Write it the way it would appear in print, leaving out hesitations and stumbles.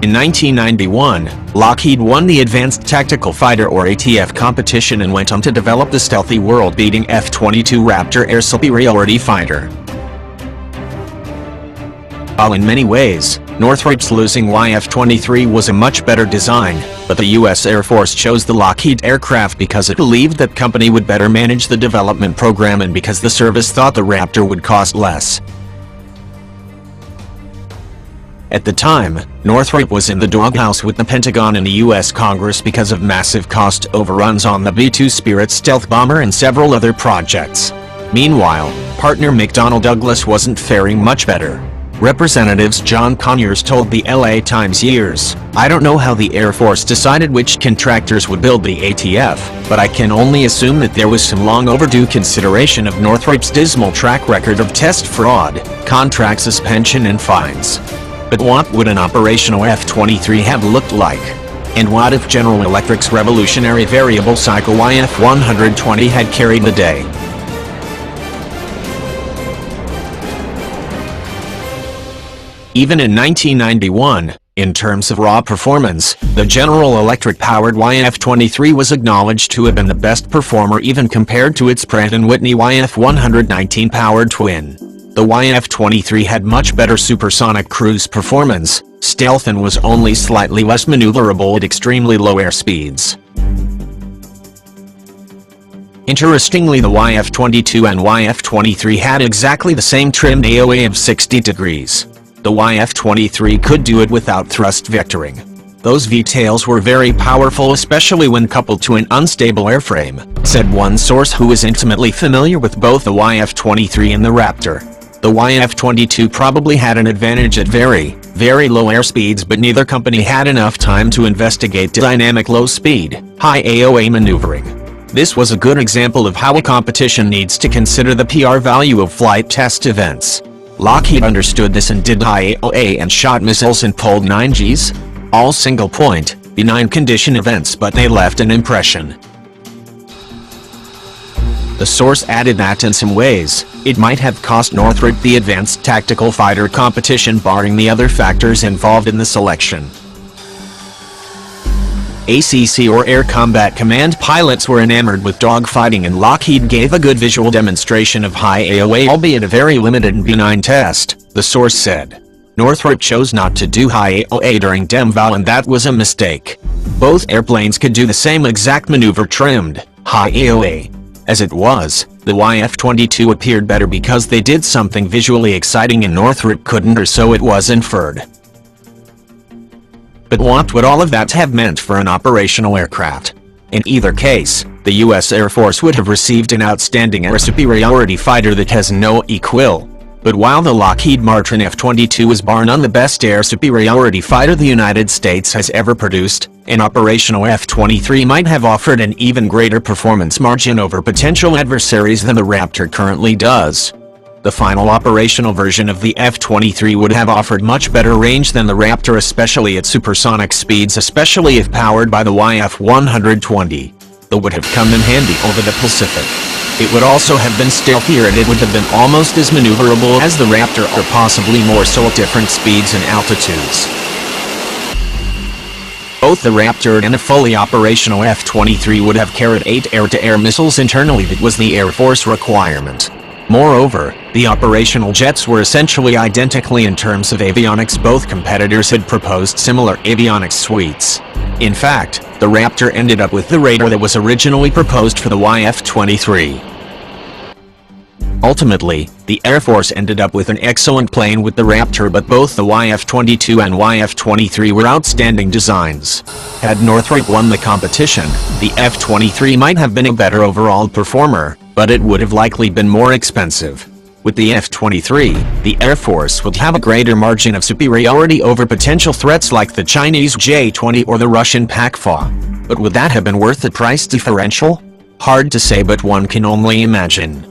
In 1991, Lockheed won the Advanced Tactical Fighter or ATF competition and went on to develop the stealthy world-beating F-22 Raptor air superiority fighter. While in many ways, Northrop's losing YF-23 was a much better design, but the U.S. Air Force chose the Lockheed aircraft because it believed that company would better manage the development program and because the service thought the Raptor would cost less. At the time, Northrop was in the doghouse with the Pentagon and the U.S. Congress because of massive cost overruns on the B-2 Spirit stealth bomber and several other projects. Meanwhile, partner McDonnell Douglas wasn't faring much better. Representatives John Conyers told the LA Times years, "I don't know how the Air Force decided which contractors would build the ATF, but I can only assume that there was some long overdue consideration of Northrop's dismal track record of test fraud, contract suspension and fines." But what would an operational F-23 have looked like? And what if General Electric's revolutionary variable cycle YF-120 had carried the day? Even in 1991, in terms of raw performance, the General Electric-powered YF-23 was acknowledged to have been the best performer even compared to its Pratt & Whitney YF-119-powered twin. The YF-23 had much better supersonic cruise performance, stealth and was only slightly less maneuverable at extremely low air speeds. Interestingly, the YF-22 and YF-23 had exactly the same trimmed AOA of 60 degrees. The YF-23 could do it without thrust vectoring. Those V-tails were very powerful, especially when coupled to an unstable airframe, said one source who is intimately familiar with both the YF-23 and the Raptor. The YF-22 probably had an advantage at very, very low airspeeds, but neither company had enough time to investigate dynamic low-speed, high AOA maneuvering. This was a good example of how a competition needs to consider the PR value of flight test events. Lockheed understood this and did high AOA and shot missiles and pulled 9Gs, all single-point, benign condition events, but they left an impression. The source added that in some ways, it might have cost Northrop the Advanced Tactical Fighter competition barring the other factors involved in the selection. ACC or Air Combat Command pilots were enamored with dogfighting, and Lockheed gave a good visual demonstration of high AOA, albeit a very limited and benign test, the source said. Northrop chose not to do high AOA during DEMVAL, and that was a mistake. Both airplanes could do the same exact maneuver trimmed, high AOA. As it was, the YF-22 appeared better because they did something visually exciting and Northrop couldn't, or so it was inferred. But what would all of that have meant for an operational aircraft? In either case, the U.S. Air Force would have received an outstanding air superiority fighter that has no equal. But while the Lockheed Martin F-22 is bar none the best air superiority fighter the United States has ever produced, an operational F-23 might have offered an even greater performance margin over potential adversaries than the Raptor currently does. The final operational version of the F-23 would have offered much better range than the Raptor, especially at supersonic speeds, especially if powered by the YF-120. That would have come in handy over the Pacific. It would also have been stealthier, and it would have been almost as maneuverable as the Raptor, or possibly more so at different speeds and altitudes. Both the Raptor and a fully operational F-23 would have carried 8 air-to-air missiles internally. That was the Air Force requirement. Moreover, the operational jets were essentially identically in terms of avionics. Both competitors had proposed similar avionics suites. In fact, the Raptor ended up with the radar that was originally proposed for the YF-23. Ultimately, the Air Force ended up with an excellent plane with the Raptor, but both the YF-22 and YF-23 were outstanding designs. Had Northrop won the competition, the F-23 might have been a better overall performer, but it would have likely been more expensive. With the F-23, the Air Force would have a greater margin of superiority over potential threats like the Chinese J-20 or the Russian PAC-4. But would that have been worth the price differential? Hard to say, but one can only imagine.